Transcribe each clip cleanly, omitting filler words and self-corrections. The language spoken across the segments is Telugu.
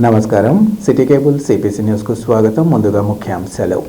నమస్కారం. సిటీ కేబుల్ సిపిసి న్యూస్కు స్వాగతం. ముందుగా ముఖ్యాంశాలు.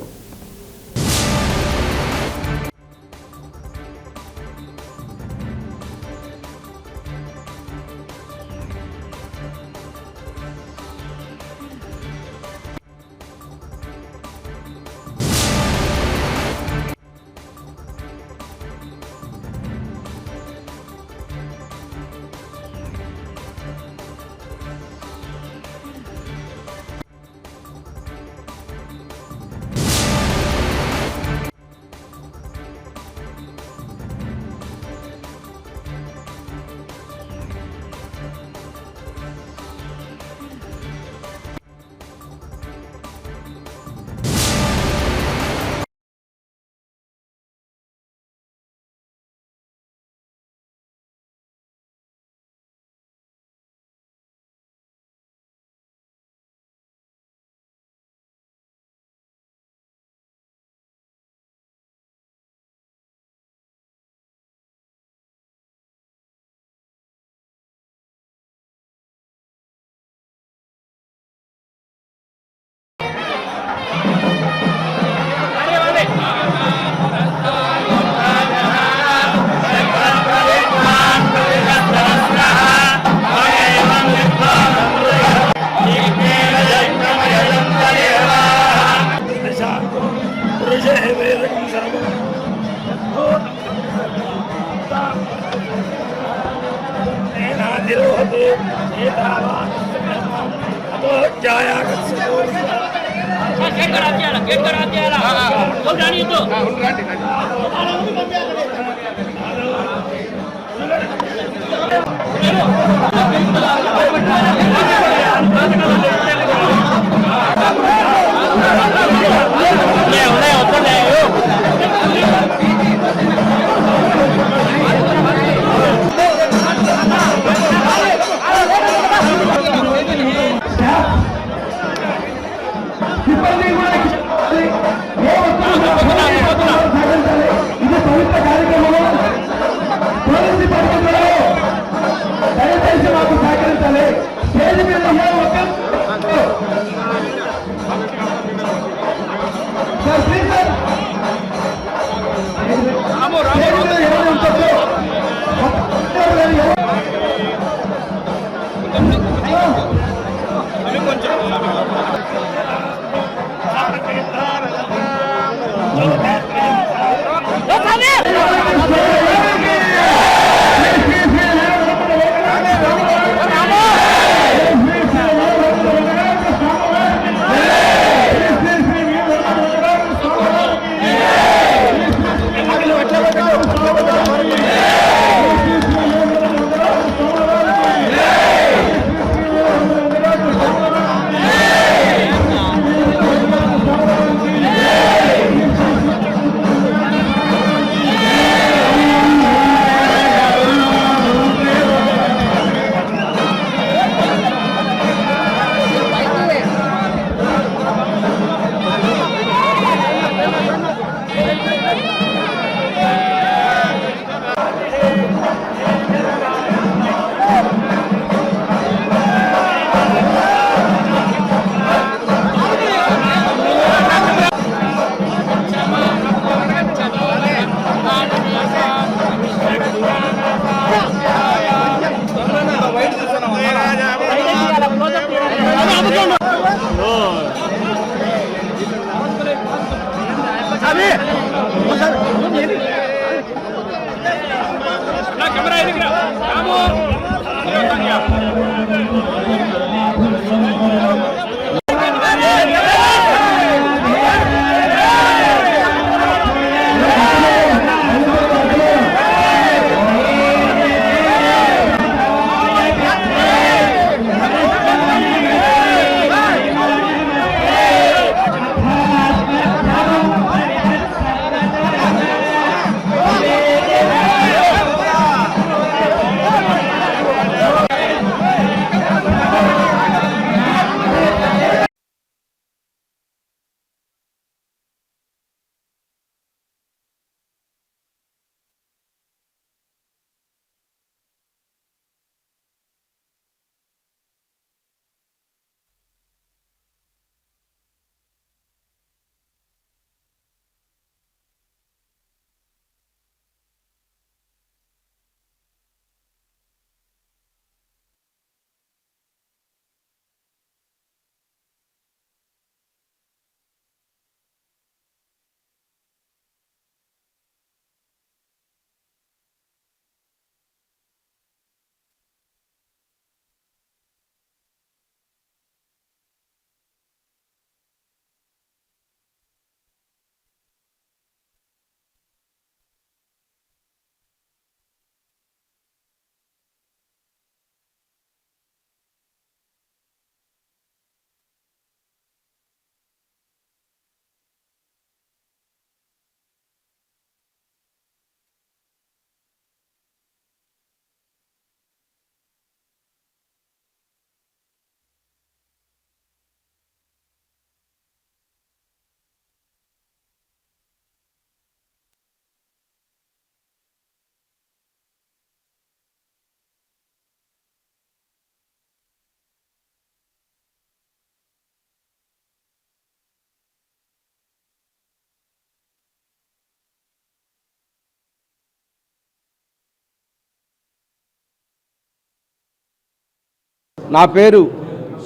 నా పేరు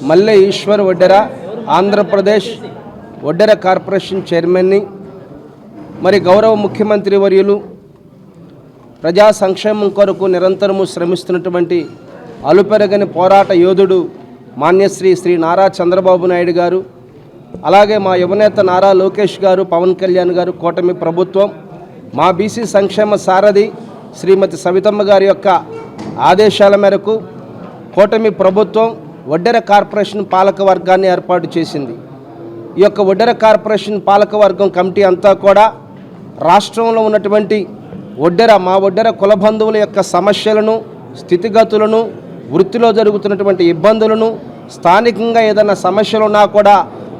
మల్లె ఈశ్వర్ వడ్డెర, ఆంధ్రప్రదేశ్ వడ్డెర కార్పొరేషన్ చైర్మన్ని. మరి గౌరవ ముఖ్యమంత్రి వర్యులు ప్రజా సంక్షేమం కొరకు నిరంతరము శ్రమిస్తున్నటువంటి అలుపెరగని పోరాట యోధుడు మాన్యశ్రీ శ్రీ నారా చంద్రబాబు నాయుడు గారు, అలాగే మా యువనేత నారా లోకేష్ గారు, పవన్ కళ్యాణ్ గారు, కూటమి ప్రభుత్వం, మా బీసీ సంక్షేమ సారథి శ్రీమతి సవితమ్మ గారి యొక్క ఆదేశాల మేరకు కూటమి ప్రభుత్వం వడ్డెర కార్పొరేషన్ పాలక వర్గాన్ని ఏర్పాటు చేసింది. ఈ యొక్క వడ్డెర కార్పొరేషన్ పాలకవర్గం కమిటీ అంతా కూడా రాష్ట్రంలో ఉన్నటువంటి మా వడ్డెర కుల బంధువుల యొక్క సమస్యలను, స్థితిగతులను, వృత్తిలో జరుగుతున్నటువంటి ఇబ్బందులను, స్థానికంగా ఏదైనా సమస్యలు ఉన్నా కూడా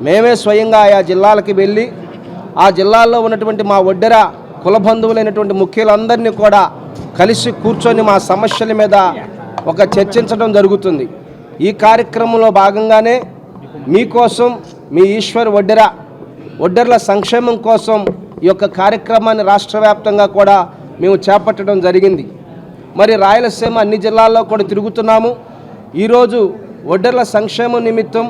మేమే స్వయంగా ఆయా జిల్లాలకు వెళ్ళి ఆ జిల్లాల్లో ఉన్నటువంటి మా వడ్డెర కుల బంధువులైనటువంటి ముఖ్యులందరినీ కూడా కలిసి కూర్చొని మా సమస్యల మీద ఒక చర్చించడం జరుగుతుంది. ఈ కార్యక్రమంలో భాగంగానే మీకోసం మీ ఈశ్వర్ వడ్డెర్ల సంక్షేమం కోసం ఈ యొక్క కార్యక్రమాన్ని రాష్ట్ర వ్యాప్తంగా కూడా మేము చేపట్టడం జరిగింది. మరి రాయలసీమ అన్ని జిల్లాల్లో కూడా తిరుగుతున్నాము. ఈరోజు వడ్డెర్ల సంక్షేమం నిమిత్తం,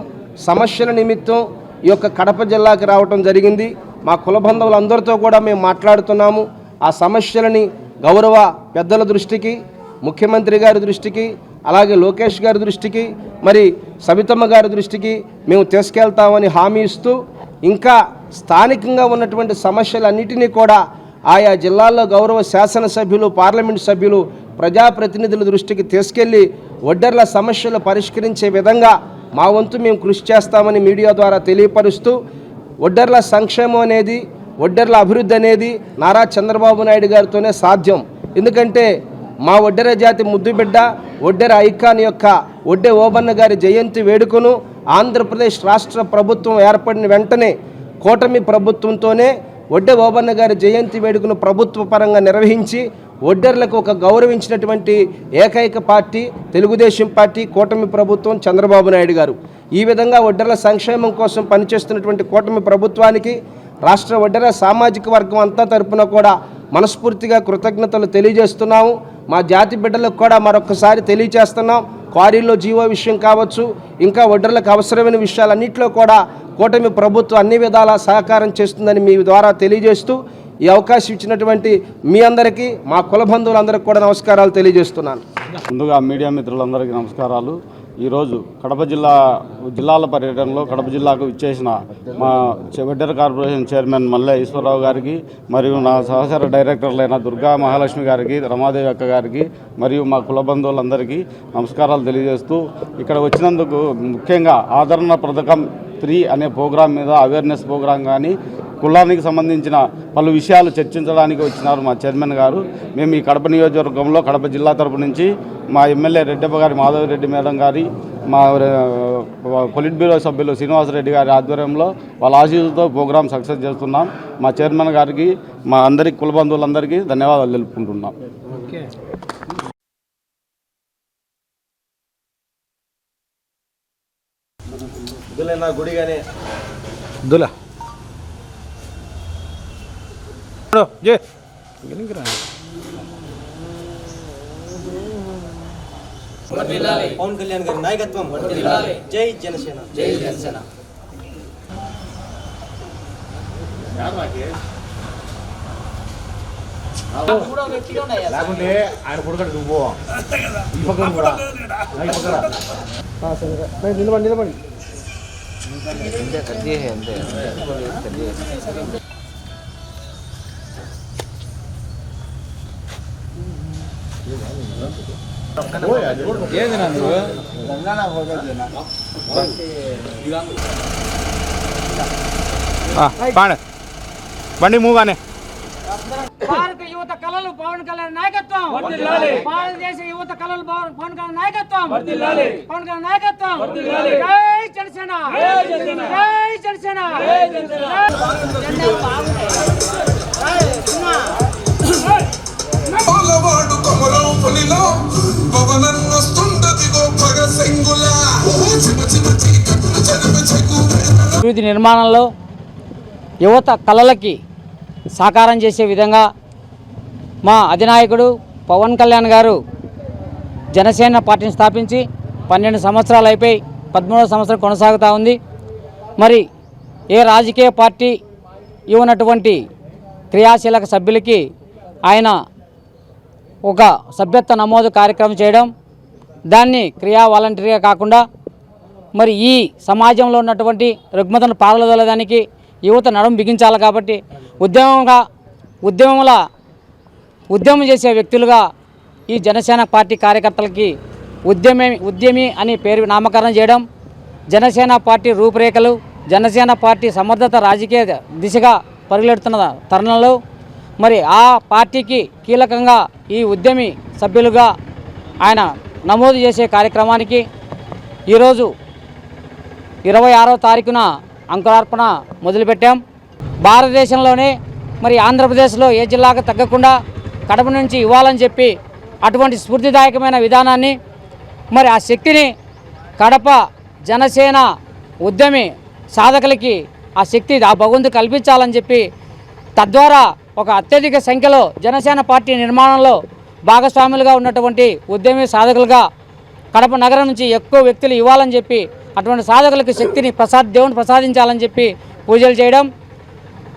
సమస్యల నిమిత్తం ఈ యొక్క కడప జిల్లాకి రావటం జరిగింది. మా కుల బంధువులందరితో కూడా మేము మాట్లాడుతున్నాము. ఆ సమస్యలని గౌరవ పెద్దల దృష్టికి, ముఖ్యమంత్రి గారి దృష్టికి, అలాగే లోకేష్ గారి దృష్టికి, మరి సవితమ్మ గారి దృష్టికి మేము తీసుకెళ్తామని హామీ ఇస్తూ, ఇంకా స్థానికంగా ఉన్నటువంటి సమస్యలన్నిటినీ కూడా ఆయా జిల్లాల్లో గౌరవ శాసనసభ్యులు, పార్లమెంటు సభ్యులు, ప్రజాప్రతినిధుల దృష్టికి తీసుకెళ్లి వడ్డెర్ల సమస్యలు పరిష్కరించే విధంగా మా వంతు మేము కృషి చేస్తామని మీడియా ద్వారా తెలియపరుస్తూ, వడ్డెర్ల సంక్షేమం అనేది, వడ్డెర్ల అభివృద్ధి అనేది నారా చంద్రబాబు నాయుడు గారితోనే సాధ్యం. ఎందుకంటే మా వడ్డెర జాతి ముద్దుబిడ్డ, వడ్డెర ఐకాన్ యొక్క వడ్డె ఓబన్న గారి జయంతి వేడుకను ఆంధ్రప్రదేశ్ రాష్ట్ర ప్రభుత్వం ఏర్పడిన వెంటనే కూటమి ప్రభుత్వంతోనే వడ్డె ఓబన్న గారి జయంతి వేడుకను ప్రభుత్వ పరంగా నిర్వహించి వడ్డెర్లకు ఒక గౌరవించినటువంటి ఏకైక పార్టీ తెలుగుదేశం పార్టీ, కూటమి ప్రభుత్వం, చంద్రబాబు నాయుడు గారు. ఈ విధంగా వడ్డెర్ల సంక్షేమం కోసం పనిచేస్తున్నటువంటి కూటమి ప్రభుత్వానికి రాష్ట్ర వడ్డెర సామాజిక వర్గం అంతా తరపున కూడా మనస్ఫూర్తిగా కృతజ్ఞతలు తెలియజేస్తున్నాము. మా జాతి బిడ్డలకు కూడా మరొకసారి తెలియజేస్తున్నాం. క్వారీల్లో జీవో విషయం కావచ్చు, ఇంకా వడ్డెర్లకు అవసరమైన విషయాలన్నింటిలో కూడా కూటమి ప్రభుత్వం అన్ని విధాలా సహకారం చేస్తుందని మీ ద్వారా తెలియజేస్తూ, ఈ అవకాశం ఇచ్చినటువంటి మీ అందరికీ, మా కుల బంధువులందరికీ కూడా నమస్కారాలు తెలియజేస్తున్నాను. ముందుగా మీడియా మిత్రులందరికీ నమస్కారాలు. ఈరోజు కడప జిల్లాల పర్యటనలో కడప జిల్లాకు ఇచ్చేసిన మా వడ్డెర కార్పొరేషన్ చైర్మన్ మల్లె ఈశ్వరరావు గారికి, మరియు నా సహచర డైరెక్టర్లైన దుర్గా మహాలక్ష్మి గారికి, రమాదేవి అక్క గారికి, మరియు మా కుల బంధువులందరికీ నమస్కారాలు తెలియజేస్తూ, ఇక్కడ వచ్చినందుకు ముఖ్యంగా ఆదరణ పథకం 3 అనే ప్రోగ్రాం మీద అవేర్నెస్ ప్రోగ్రాం కానీ, కులానికి సంబంధించిన పలు విషయాలు చర్చించడానికి వచ్చినారు మా చైర్మన్ గారు. మేము ఈ కడప నియోజకవర్గంలో కడప జిల్లా తరపు నుంచి మా ఎమ్మెల్యే రెడ్డప్ప గారి, మాధవరెడ్డి మేడం గారి, మా పొలిట్ బ్యూరో సభ్యులు శ్రీనివాసరెడ్డి గారి ఆధ్వర్యంలో వాళ్ళ ఆశీస్సులతో ప్రోగ్రాం సక్సెస్ చేస్తున్నాం. మా చైర్మన్ గారికి, మా అందరికీ, కుల బంధువులందరికీ ధన్యవాదాలు తెలుపుకుంటున్నాం. గుడిగానే పవన్ కళ్యాణ్ గారి నాయకత్వం, జై జనసేన, జై జనసేన. లేకుంటే ఆయన కొడుకు నువ్వు ఈ పక్కన కూడా నిలబడి ఏంది నువ్వు బండి మూగానే. భారత యువత కళలు పవన్ కళ్యాణ్ నాయకత్వం, భారతదేశ యువత కళలు పవన్ కళ్యాణ్ నాయకత్వం, పవన్ కళ్యాణ్ నాయకత్వం. జై జనసేన, జై జనసేన. అభివృద్ధి నిర్మాణంలో యువత కళలకి సాకారం చేసే విధంగా మా అధినాయకుడు పవన్ కళ్యాణ్ గారు జనసేన పార్టీని స్థాపించి 12 సంవత్సరాలు అయిపోయి 13వ సంవత్సరం కొనసాగుతూ ఉంది. మరి ఏ రాజకీయ పార్టీ ఇవ్వనటువంటి క్రియాశీలక సభ్యులకి ఆయన ఒక సభ్యత్వ నమోదు కార్యక్రమం చేయడం, దాన్ని క్రియా వాలంటరీగా కాకుండా మరి ఈ సమాజంలో ఉన్నటువంటి రుగ్మతను పారదోలడానికి యువత నడుము బిగించాలి కాబట్టి ఉద్యమం చేసే వ్యక్తులుగా ఈ జనసేన పార్టీ కార్యకర్తలకి ఉద్యమి అని పేరు నామకరణం చేయడం, జనసేన పార్టీ రూపురేఖలు, జనసేన పార్టీ సమర్థత రాజకీయ దిశగా పరుగులెడుతున్న తరుణంలో మరి ఆ పార్టీకి కీలకంగా ఈ ఉద్యమి సభ్యులుగా ఆయన నమోదు చేసే కార్యక్రమానికి ఈరోజు 26వ తారీఖున అంకురార్పణ మొదలుపెట్టాం. భారతదేశంలోనే మరి ఆంధ్రప్రదేశ్లో ఏ జిల్లాకు తగ్గకుండా కడప నుంచి ఇవ్వాలని చెప్పి అటువంటి స్ఫూర్తిదాయకమైన విధానాన్ని మరి ఆ శక్తిని కడప జనసేన ఉద్యమి సాధకులకి ఆ శక్తి ఆ భగవంతుడు కల్పించాలని చెప్పి తద్వారా ఒక అత్యధిక సంఖ్యలో జనసేన పార్టీ నిర్మాణంలో భాగస్వాములుగా ఉన్నటువంటి ఉద్యమి సాధకులుగా కడప నగరం నుంచి ఎక్కువ వ్యక్తులు ఇవ్వాలని చెప్పి అటువంటి సాధకులకు శక్తిని దేవుని ప్రసాదించాలని చెప్పి పూజలు చేయడం,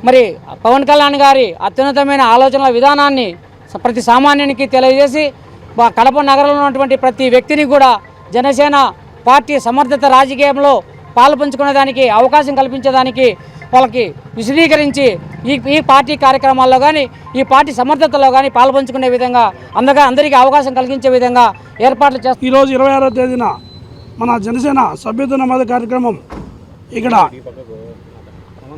మరి పవన్ కళ్యాణ్ గారి అత్యున్నతమైన ఆలోచనల విధానాన్ని ప్రతి సామాన్యునికి తెలియజేసి కడప నగరంలో ఉన్నటువంటి ప్రతి వ్యక్తిని కూడా జనసేన పార్టీ సమర్థత రాజకీయంలో పాలుపంచుకునేదానికి అవకాశం కల్పించేదానికి వాళ్ళకి విశదీకరించి ఈ పార్టీ కార్యక్రమాల్లో కానీ ఈ పార్టీ సమర్థతలో కానీ పాల్పంచుకునే విధంగా అందరికీ అవకాశం కలిగించే విధంగా ఏర్పాట్లు చేస్తారు. ఈరోజు 26వ తేదీన మన జనసేన సభ్యత్వ నమోదు కార్యక్రమం ఇక్కడ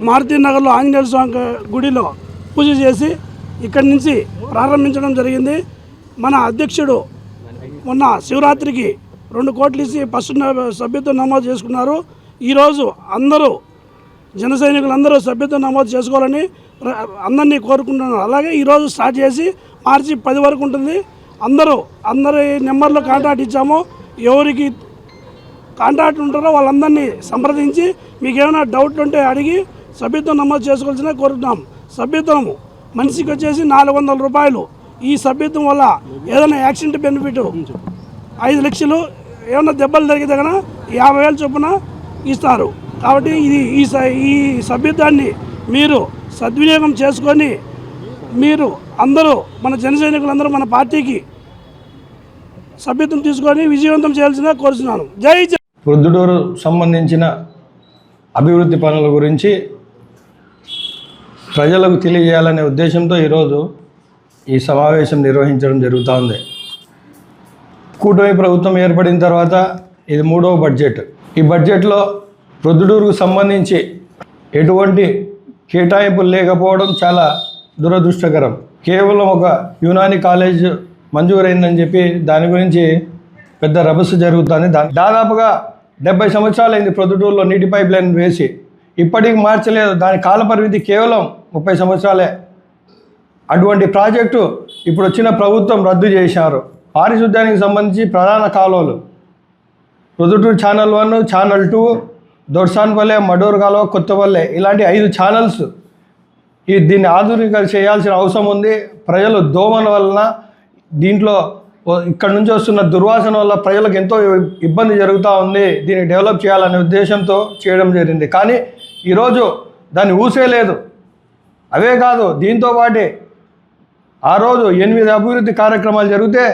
మారుతి నగర్లో ఆంజనేయ స్వామి గుడిలో పూజ చేసి ఇక్కడి నుంచి ప్రారంభించడం జరిగింది. మన అధ్యక్షుడు మొన్న శివరాత్రికి 2 కోట్లు ఇచ్చి ఫస్ట్ సభ్యత్వం నమోదు చేసుకున్నారు. ఈరోజు అందరూ జన సైనికులందరూ సభ్యత్వం నమోదు చేసుకోవాలని అందరినీ కోరుకుంటున్నారు. అలాగే ఈరోజు స్టార్ట్ చేసి మార్చి 10 వరకు ఉంటుంది. అందరి నెంబర్లో కాంటాక్ట్ ఇచ్చాము. ఎవరికి కాంటాక్ట్ ఉంటారో వాళ్ళందరినీ సంప్రదించి మీకు ఏమైనా డౌట్లు ఉంటే అడిగి సభ్యత్వం నమోదు చేసుకోవాల్సిన కోరుతున్నాం. సభ్యత్వం మనిషికి వచ్చేసి 400 రూపాయలు. ఈ సభ్యత్వం వల్ల ఏదైనా యాక్సిడెంట్ బెనిఫిట్ 5 లక్షలు, ఏమైనా దెబ్బలు జరిగితే కనుక 50,000 చొప్పున ఇస్తారు. కాబట్టి ఈ సభ్యత్వాన్ని మీరు సద్వినియోగం చేసుకొని మీరు అందరూ మన జన సైనికులందరూ మన పార్టీకి సభ్యత్వం తీసుకొని విజయవంతం చేయాల్సిందిగా కోరుతున్నాను. జై జై. ప్రొద్దుటూరు సంబంధించిన అభివృద్ధి పనుల గురించి ప్రజలకు తెలియజేయాలనే ఉద్దేశంతో ఈరోజు ఈ సమావేశం నిర్వహించడం జరుగుతోంది. కూటమి ప్రభుత్వం ఏర్పడిన తర్వాత ఇది 3వ బడ్జెట్. ఈ బడ్జెట్లో ప్రొద్దుటూరుకు సంబంధించి ఎటువంటి కేటాయింపులు లేకపోవడం చాలా దురదృష్టకరం. కేవలం ఒక యునాని కాలేజ్ మంజూరైందని చెప్పి దాని గురించి పెద్ద రభస జరుగుతుంది. దాదాపుగా 70 సంవత్సరాలైంది ప్రొద్దుటూరులో నీటి పైప్ లైన్ వేసి, ఇప్పటికి మార్చలేదు. దాని కాలపరిమితి కేవలం 30 సంవత్సరాలే. అటువంటి ప్రాజెక్టు ఇప్పుడు వచ్చిన ప్రభుత్వం రద్దు చేశారు. పారిశుద్ధ్యానికి సంబంధించి ప్రధాన కాలువలు ప్రొద్దుటూరు ఛానల్ 1, ఛానల్ 2, దొడ్సాన్పల్లె, మడూరు కాలువ, కొత్తపల్లె, ఇలాంటి 5 ఛానల్స్ దీన్ని ఆధునిక చేయాల్సిన అవసరం ఉంది. ప్రజలు దోమల వలన దీంట్లో ఇక్కడ నుంచి వస్తున్న దుర్వాసన వల్ల ప్రజలకు ఎంతో ఇబ్బంది జరుగుతూ ఉంది. దీన్ని డెవలప్ చేయాలనే ఉద్దేశంతో చేయడం జరిగింది. కానీ ఈరోజు దాన్ని ఊసేలేదు. అవే కాదు, దీంతోపాటే ఆ రోజు 8 అభివృద్ధి కార్యక్రమాలు జరిగితే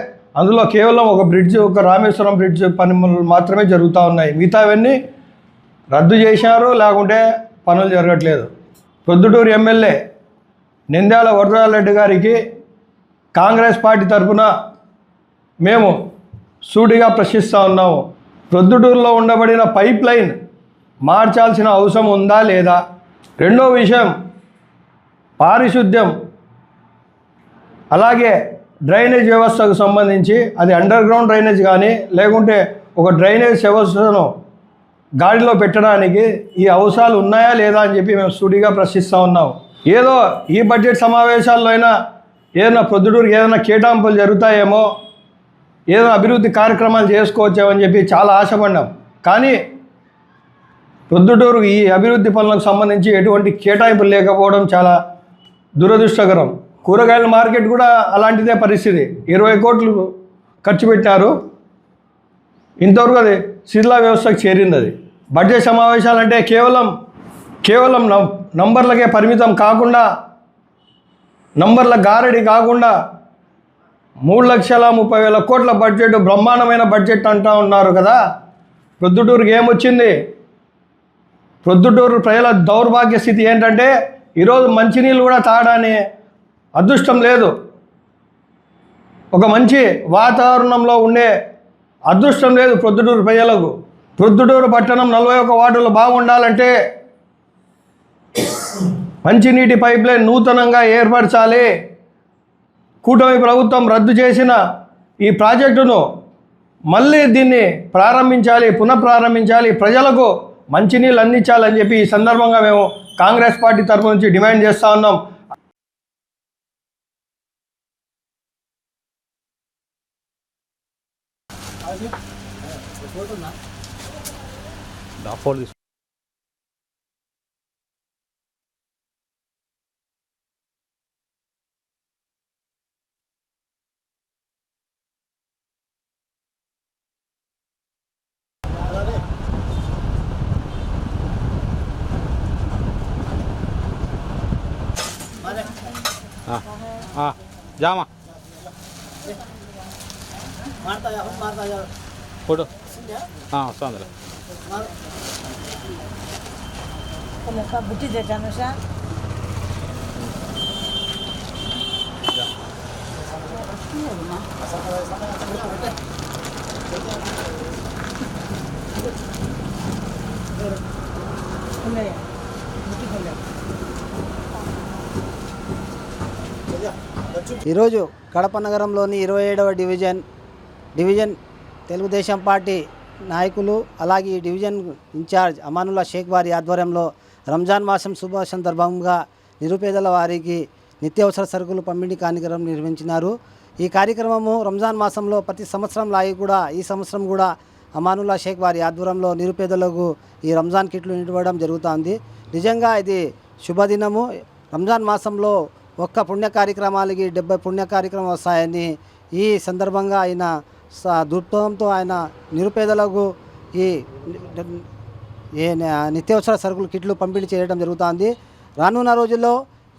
అందులో కేవలం ఒక బ్రిడ్జ్, ఒక రామేశ్వరం బ్రిడ్జ్ పనులు మాత్రమే జరుగుతూ ఉన్నాయి. మిగతావన్నీ రద్దు చేశారు, లేకుంటే పనులు జరగట్లేదు. ప్రొద్దుటూరు ఎమ్మెల్యే నంద్యాల వరదరాజరెడ్డి గారికి కాంగ్రెస్ పార్టీ తరఫున మేము సూటిగా ప్రశ్నిస్తూ ఉన్నాము. ప్రొద్దుటూరులో ఉండబడిన పైప్ లైన్ మార్చాల్సిన అవసరం ఉందా లేదా? రెండో విషయం, పారిశుద్ధ్యం అలాగే డ్రైనేజ్ వ్యవస్థకు సంబంధించి అది అండర్ గ్రౌండ్ డ్రైనేజ్ కానీ లేకుంటే ఒక డ్రైనేజ్ వ్యవస్థను గాడిలో పెట్టడానికి ఈ అవసరాలు ఉన్నాయా లేదా అని చెప్పి మేము సూటిగా ప్రశ్నిస్తూ ఉన్నాం. ఏదో ఈ బడ్జెట్ సమావేశాల్లో అయినా ఏదైనా ప్రొద్దుటూరుకి ఏదైనా కేటాయింపులు జరుగుతాయేమో, ఏదైనా అభివృద్ధి కార్యక్రమాలు చేసుకోవచ్చామని చెప్పి చాలా ఆశపడ్డాం. కానీ ప్రొద్దుటూరు ఈ అభివృద్ధి పనులకు సంబంధించి ఎటువంటి కేటాయింపులు లేకపోవడం చాలా దురదృష్టకరం. కూరగాయల మార్కెట్ కూడా అలాంటిదే పరిస్థితి. 20 కోట్లు ఖర్చు పెట్టారు. ఇంతవరకు అది శిథిలా వ్యవస్థకు చేరింది. అది బడ్జెట్ సమావేశాలంటే కేవలం నంబర్లకే పరిమితం కాకుండా, నంబర్ల గారడి కాకుండా 3,30,000 కోట్ల బడ్జెట్, బ్రహ్మాండమైన బడ్జెట్ అంటూ ఉన్నారు కదా. ప్రొద్దుటూరుకి ఏమొచ్చింది? ప్రొద్దుటూరు ప్రజల దౌర్భాగ్య స్థితి ఏంటంటే ఈరోజు మంచినీళ్ళు కూడా తాగడానికి అదృష్టం లేదు. ఒక మంచి వాతావరణంలో ఉండే అదృష్టం లేదు ప్రొద్దుటూరు ప్రజలకు. ప్రొద్దుటూరు పట్టణం 41 వార్డులు బాగుండాలంటే మంచినీటి పైప్లైన్ నూతనంగా ఏర్పరచాలి. కూటమి ప్రభుత్వం రద్దు చేసిన ఈ ప్రాజెక్టును మళ్ళీ దీన్ని ప్రారంభించాలి, పునఃప్రారంభించాలి, ప్రజలకు మంచినీళ్ళు అందించాలని చెప్పి ఈ సందర్భంగా మేము కాంగ్రెస్ పార్టీ తరఫు నుంచి డిమాండ్ చేస్తూ ఉన్నాం. जामा फोटो हाँ वस्तु बुट्टी देता अनुषा ఈరోజు కడప నగరంలోని 27వ డివిజన్ తెలుగుదేశం పార్టీ నాయకులు అలాగే ఈ డివిజన్ ఇన్ఛార్జ్ అమానుల్లా షేక్ వారి ఆధ్వర్యంలో రంజాన్ మాసం శుభ సందర్భంగా నిరుపేదల వారికి నిత్యావసర సరుకులు పంపిణీ కార్యక్రమం నిర్వహించినారు. ఈ కార్యక్రమము రంజాన్ మాసంలో ప్రతి సంవత్సరం లాగి కూడా ఈ సంవత్సరం కూడా అమానుల్లా షేక్ వారి ఆధ్వర్యంలో నిరుపేదలకు ఈ రంజాన్ కిట్లు ఇవ్వడం జరుగుతుంది. నిజంగా ఇది శుభదినము. రంజాన్ మాసంలో ఒక్క పుణ్య కార్యక్రమాలకి 70 పుణ్య కార్యక్రమాలు వస్తాయని ఈ సందర్భంగా ఆయన దృక్పథంతో ఆయన నిరుపేదలకు ఈ నిత్యావసర సరుకులు కిట్లు పంపిణీ చేయడం జరుగుతుంది. రానున్న రోజుల్లో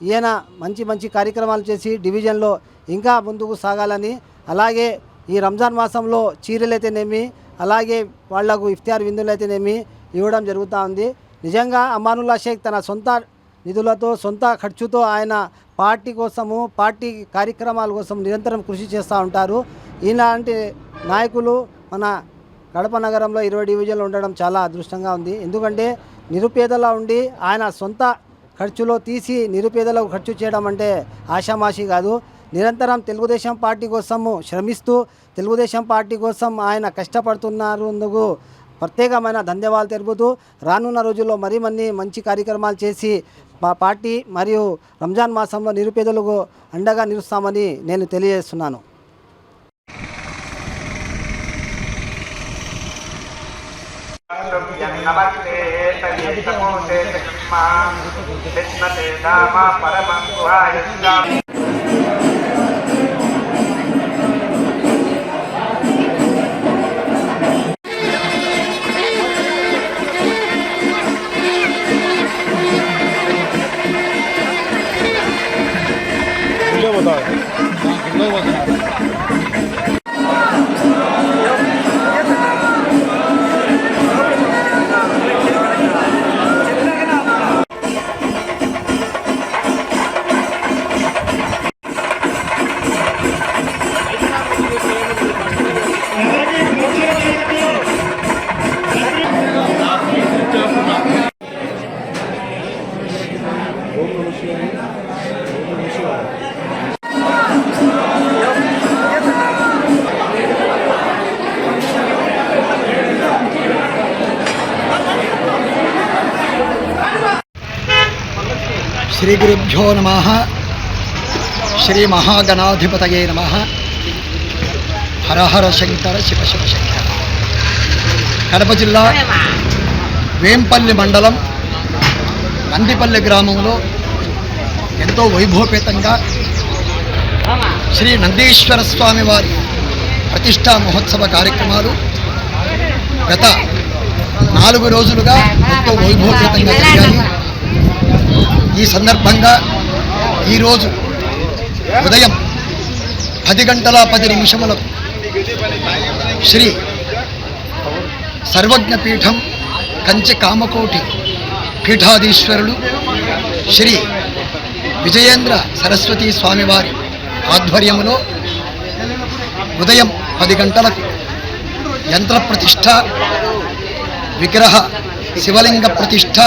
ఈయన మంచి కార్యక్రమాలు చేసి డివిజన్లో ఇంకా ముందుకు సాగాలని, అలాగే ఈ రంజాన్ మాసంలో చీరలైతేనేమి అలాగే వాళ్లకు ఇఫ్తార్ విందులైతేనేమి ఇవ్వడం జరుగుతూ ఉంది. నిజంగా అమానుల్లా షేక్ తన సొంత నిధులతో సొంత ఖర్చుతో ఆయన పార్టీ కోసము పార్టీ కార్యక్రమాల కోసం నిరంతరం కృషి చేస్తూ ఉంటారు. ఇలాంటి నాయకులు మన కడప నగరంలో 20 డివిజన్లు ఉండడం చాలా అదృష్టంగా ఉంది. ఎందుకంటే నిరుపేదలా ఉండి ఆయన సొంత ఖర్చులో తీసి నిరుపేదలకు ఖర్చు చేయడం అంటే ఆషామాషి కాదు. నిరంతరం తెలుగుదేశం పార్టీ కోసము శ్రమిస్తూ తెలుగుదేశం పార్టీ కోసం ఆయన కష్టపడుతున్నారు. అందుకు ప్రత్యేకమైన ధన్యవాదాలు తెలుపుతూ రానున్న రోజుల్లో మంచి కార్యక్రమాలు చేసి పార్టీ మరియు రంజాన్ మాసంలో నిరుపేదలకు అండగా నిలుస్తామని నేను తెలియజేస్తున్నాను. శ్రీ గురుభ్యో నమః. శ్రీ మహాగణాధిపతయే నమః. హర హర శంకర శివ శివ శంకర. కడప జిల్లా వేంపల్లి మండలం నందిపల్లి గ్రామంలో ఎంతో వైభవపేతంగా శ్రీ నందీశ్వర స్వామి వారి ప్రతిష్టా మహోత్సవ కార్యక్రమాలు గత 4 రోజులుగా ఎంతో వైభవపేతంగా జరిగాయి. ఈ సందర్భంగా ఈరోజు ఉదయం 10:10 శ్రీ సర్వజ్ఞపీఠం కంచి కామకోటి పీఠాధీశ్వరులు శ్రీ విజయేంద్ర సరస్వతి స్వామివారి ఆధ్వర్యంలో ఉదయం 10 గంటలకు యంత్ర ప్రతిష్ఠ, విగ్రహ శివలింగ ప్రతిష్ఠ,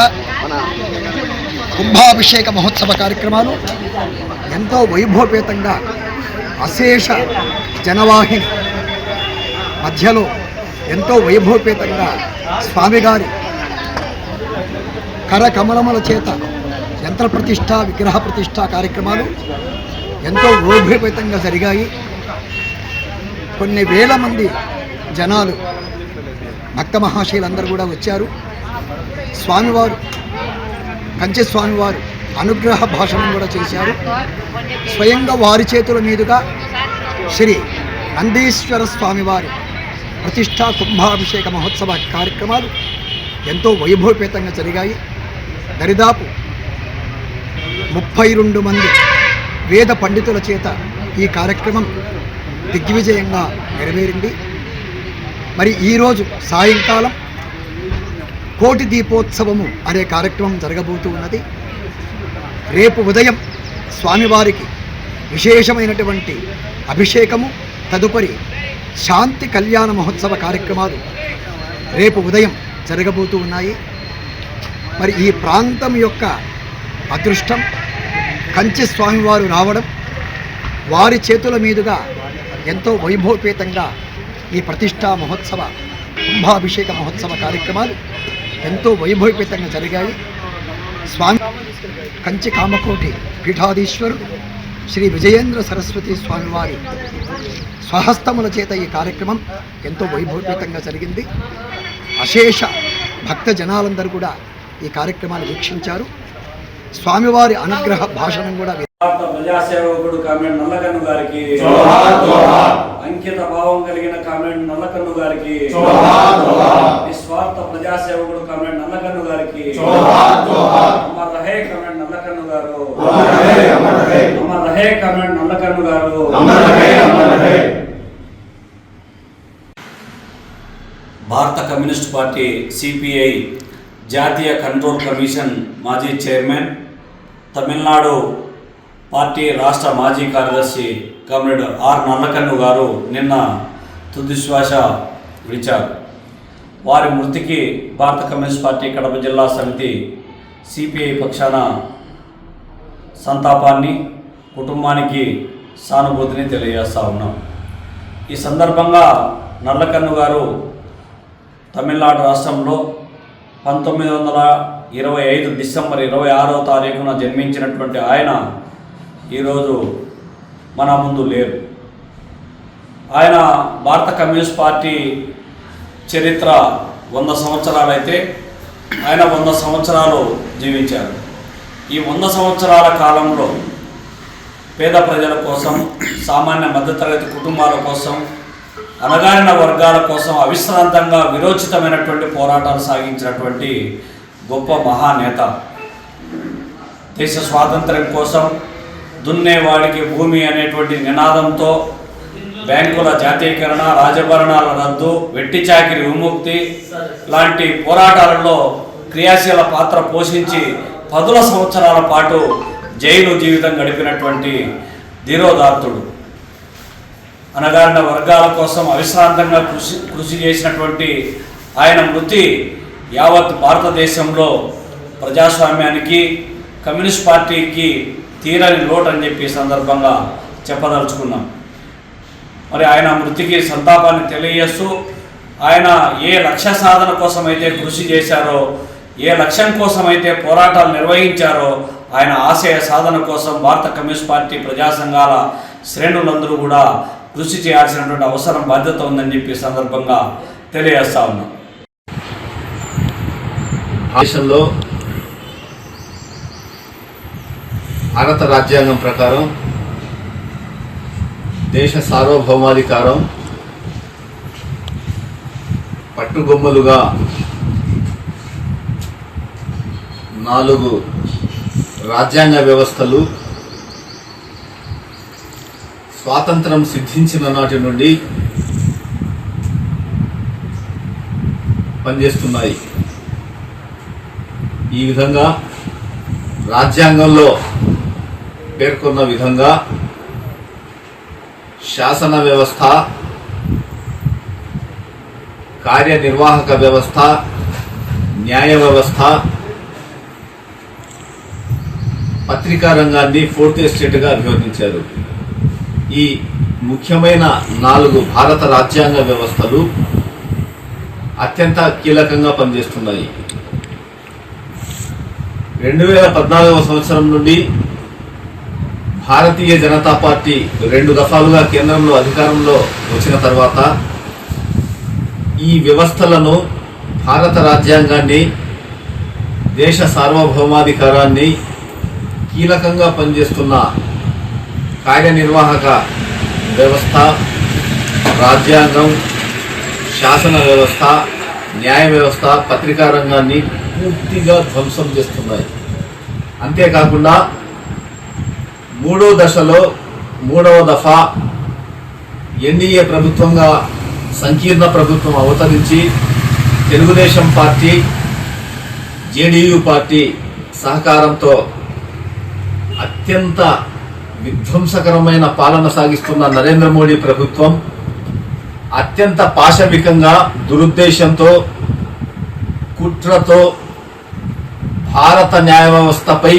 కుంభాభిషేక మహోత్సవ కార్యక్రమాలు ఎంతో వైభవపేతంగా అశేష జనవాహిని మధ్యలో ఎంతో వైభవపేతంగా స్వామిగారి కరకమలముల చేత యంత్ర ప్రతిష్ఠ, విగ్రహ ప్రతిష్ఠ కార్యక్రమాలు ఎంతో వైభవపేతంగా జరిగాయి. కొన్ని వేల మంది జనాలు భక్త మహాశయులందరూ కూడా వచ్చారు. స్వామివారు కంచి స్వామివారు అనుగ్రహ భాషణం కూడా చేశారు. స్వయంగా వారి చేతుల మీదుగా శ్రీ నందీశ్వర స్వామివారి ప్రతిష్ఠా కుంభాభిషేక మహోత్సవ కార్యక్రమాలు ఎంతో వైభవపేతంగా జరిగాయి. దరిదాపు 32 మంది వేద పండితుల చేత ఈ కార్యక్రమం దిగ్విజయంగా నెరవేరింది. మరి ఈరోజు సాయంకాలం కోటి దీపోత్సవము అనే కార్యక్రమం జరగబోతూ ఉన్నది. రేపు ఉదయం స్వామివారికి విశేషమైనటువంటి అభిషేకము, తదుపరి శాంతి కళ్యాణ మహోత్సవ కార్యక్రమాలు రేపు ఉదయం జరగబోతూ ఉన్నాయి. మరి ఈ ప్రాంతం యొక్క అదృష్టం కంచి స్వామివారు రావడం, వారి చేతుల మీదుగా ఎంతో వైభవపేతంగా ఈ ప్రతిష్టా మహోత్సవ కుంభాభిషేక మహోత్సవ కార్యక్రమాలు ఎంతో వైభవపేతంగా జరిగాయి. స్వామి కంచి కామకోటి పీఠాధీశ్వరుడు శ్రీ విజయేంద్ర సరస్వతి స్వామివారి స్వహస్తముల చేత ఈ కార్యక్రమం ఎంతో వైభవపేతంగా జరిగింది. అశేష భక్త జనాలందరూ కూడా ఈ కార్యక్రమాన్ని వీక్షించారు. స్వామివారి అనుగ్రహ భాషణం కూడా ప్రజాసేవకుడు కామ్రేడ్ నల్లకన్ను గారికి, అంకిత భావం కలిగిన కామ్రేడ్ నల్లకన్ను గారికి, నిస్వార్థ ప్రజాసేవకుడు కామ్రేడ్ నల్లకన్ను గారికి, అమర్ రహే కామ్రేడ్ నల్లకన్ను గారు, అమర్ రహే కామ్రేడ్ నల్లకన్ను గారు. భారత కమ్యూనిస్ట్ పార్టీ సిపిఐ జాతీయ కంట్రోల్ కమిషన్ మాజీ చైర్మన్, తమిళనాడు పార్టీ రాష్ట్ర మాజీ కార్యదర్శి కామ్రేడ్ ఆర్ నల్లకన్ను గారు నిన్న తుదిశ్వాస విడిచారు. వారి మృతికి భారత కమ్యూనిస్ట్ పార్టీ కడప జిల్లా సమితి సిపిఐ పక్షాన సంతాపాన్ని, కుటుంబానికి సానుభూతిని తెలియజేస్తూ ఉన్నాం. ఈ సందర్భంగా నల్లకన్ను గారు తమిళనాడు రాష్ట్రంలో 1925 డిసెంబర్ 26వ తారీఖున జన్మించినటువంటి ఆయన ఈరోజు మన ముందు లేరు. ఆయన భారత కమ్యూనిస్ట్ పార్టీ చరిత్ర 100 సంవత్సరాలైతే ఆయన 100 సంవత్సరాలు జీవించారు. ఈ 100 సంవత్సరాల కాలంలో పేద ప్రజల కోసం, సామాన్య మధ్యతరగతి కుటుంబాల కోసం, అణగారిన వర్గాల కోసం అవిశ్రాంతంగా విరోచితమైనటువంటి పోరాటాలు సాగించినటువంటి గొప్ప మహానేత. దేశ స్వాతంత్ర్యం కోసం దున్నేవాడికి భూమి అనేటువంటి నినాదంతో బ్యాంకుల జాతీయకరణ, రాజభరణాల రద్దు, వెట్టి చాకిరి విముక్తి లాంటి పోరాటాలలో క్రియాశీల పాత్ర పోషించి 10 సంవత్సరాల పాటు జైలు జీవితం గడిపినటువంటి ధీరోదాత్తుడు. అణగారిన వర్గాల కోసం అవిశ్రాంతంగా కృషి చేసినటువంటి ఆయన మృతి యావత్ భారతదేశంలో ప్రజాస్వామ్యానికి, కమ్యూనిస్ట్ పార్టీకి తీరని లోటు అని చెప్పి సందర్భంగా చెప్పదలుచుకున్నాం. మరి ఆయన మృతికి సంతాపాన్ని తెలియజేస్తూ ఆయన ఏ లక్ష్య సాధన కోసమైతే కృషి చేశారో, ఏ లక్ష్యం కోసమైతే పోరాటాలు నిర్వహించారో, ఆయన ఆశయ సాధన కోసం భారత కమ్యూనిస్ట్ పార్టీ ప్రజా సంఘాల శ్రేణులందరూ కూడా కృషి చేయాల్సినటువంటి అవసరం, బాధ్యత ఉందని చెప్పి సందర్భంగా తెలియజేస్తా ఉన్నాం. దేశంలో భారత రాజ్యాంగం ప్రకారం దేశ సార్వభౌమాధికారం పట్టుబొమ్మలుగా 4 రాజ్యాంగ వ్యవస్థలు స్వాతంత్రం సిద్ధించిన నాటి నుండి పనిచేస్తున్నాయి. ఈ విధంగా రాజ్యాంగంలో పేర్కొన్న విధంగా శాసన వ్యవస్థ, కార్యనిర్వాహక వ్యవస్థ, న్యాయ వ్యవస్థ, పత్రికా రంగాన్ని 4th ఎస్టేట్గా అభివర్ణించారు. ఈ ముఖ్యమైన 4 భారత రాజ్యాంగ వ్యవస్థలు అత్యంత కీలకంగా పనిచేస్తున్నాయి. 2014వ సంవత్సరం నుండి భారతీయ జనతా పార్టీ 2 దఫాలుగా కేంద్రంలో అధికారంలో వచ్చిన తర్వాత ఈ వ్యవస్థలను, భారత రాజ్యాంగాన్ని, దేశ సార్వభౌమాధికారాన్ని, కీలకంగా పనిచేస్తున్న కార్యనిర్వాహక వ్యవస్థ, రాజ్యాంగం, శాసన వ్యవస్థ, న్యాయ వ్యవస్థ, పత్రికా రంగాన్ని పూర్తిగా ధ్వంసం చేస్తున్నాయి. అంతేకాకుండా 3వ దశలో 3వ దఫా ఎన్డీఏ ప్రభుత్వంగా సంకీర్ణ ప్రభుత్వం అవతరించి తెలుగుదేశం పార్టీ, జేడీయూ పార్టీ సహకారంతో అత్యంత విధ్వంసకరమైన పాలన సాగిస్తున్న నరేంద్ర మోడీ ప్రభుత్వం అత్యంత పాశవికంగా, దురుద్దేశంతో, కుట్రతో భారత న్యాయ వ్యవస్థపై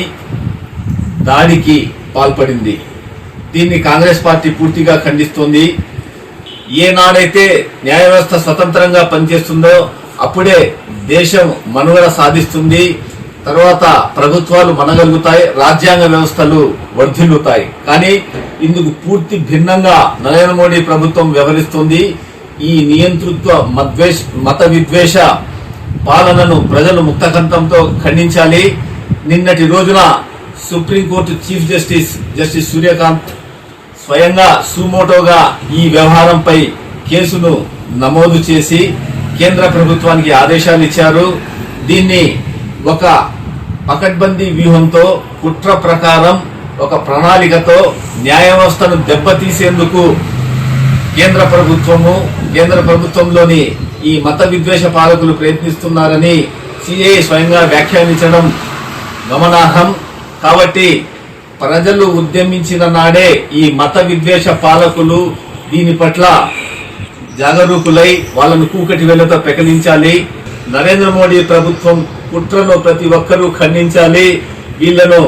దాడికి పాల్పడింది. దీన్ని కాంగ్రెస్ పార్టీ పూర్తిగా ఖండిస్తోంది. ఏనాడైతే న్యాయ వ్యవస్థ స్వతంత్రంగా పనిచేస్తుందో అప్పుడే దేశం మనుగడ సాధిస్తుంది, తర్వాత ప్రభుత్వాలు మనగలుగుతాయి, రాజ్యాంగ వ్యవస్థలు వర్ధిల్లుతాయి. కానీ ఇందుకు పూర్తి భిన్నంగా నరేంద్ర మోడీ ప్రభుత్వం వ్యవహరిస్తుంది. ఈ నియంతృత్వ మత విద్వేష పాలనను ప్రజలు ముక్తకంఠంతో ఖండించాలి. నిన్నటి రోజున సుప్రీంకోర్టు చీఫ్ జస్టిస్ సూర్యకాంత్ స్వయంగా సుమోటోగా ఈ వ్యవహారంపై కేసును నమోదు చేసి కేంద్ర ప్రభుత్వానికి ఆదేశాలు ఇచ్చారు. దీన్ని ఒక పకడ్బందీ వ్యూహంతో, కుట్ర ప్రకారం, ఒక ప్రణాళికతో న్యాయ వ్యవస్థను దెబ్బతీసేందుకు కేంద్ర ప్రభుత్వంలోని ఈ మత విద్వేష పాలకులు ప్రయత్నిస్తున్నారని సిఐఏ స్వయంగా వ్యాఖ్యానించడం గమనార్హం. కాబట్టి ప్రజలు ఉద్యమించిన నాడే ఈ మత విద్వేష పాలకులు దీని పట్ల జాగరూకులై వాళ్ళను కూకటి వేలతో పెకలించాలి. నరేంద్ర మోడీ ప్రభుత్వం కుట్రను ప్రతి ఒక్కరూ ఖండించాలి. వీళ్లను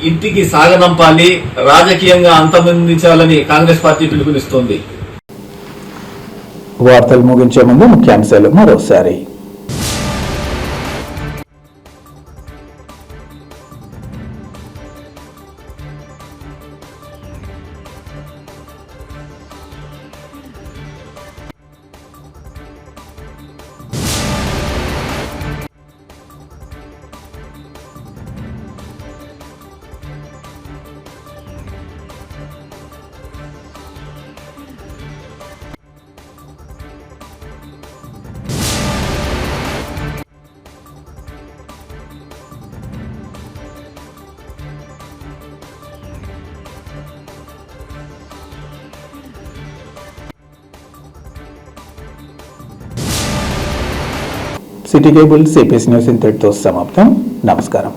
ఇంటికి సాగనంపాలి, రాజకీయంగా అంతమొందించాలని కాంగ్రెస్ పార్టీ పిలుపునిస్తోంది. వార్తలు ముగించే ముందు ముఖ్యాంశాలు మరోసారి. సిటీ కేబుల్ సిపిఎస్ న్యూస్ ఇంతటితో సమాప్తం. నమస్కారం.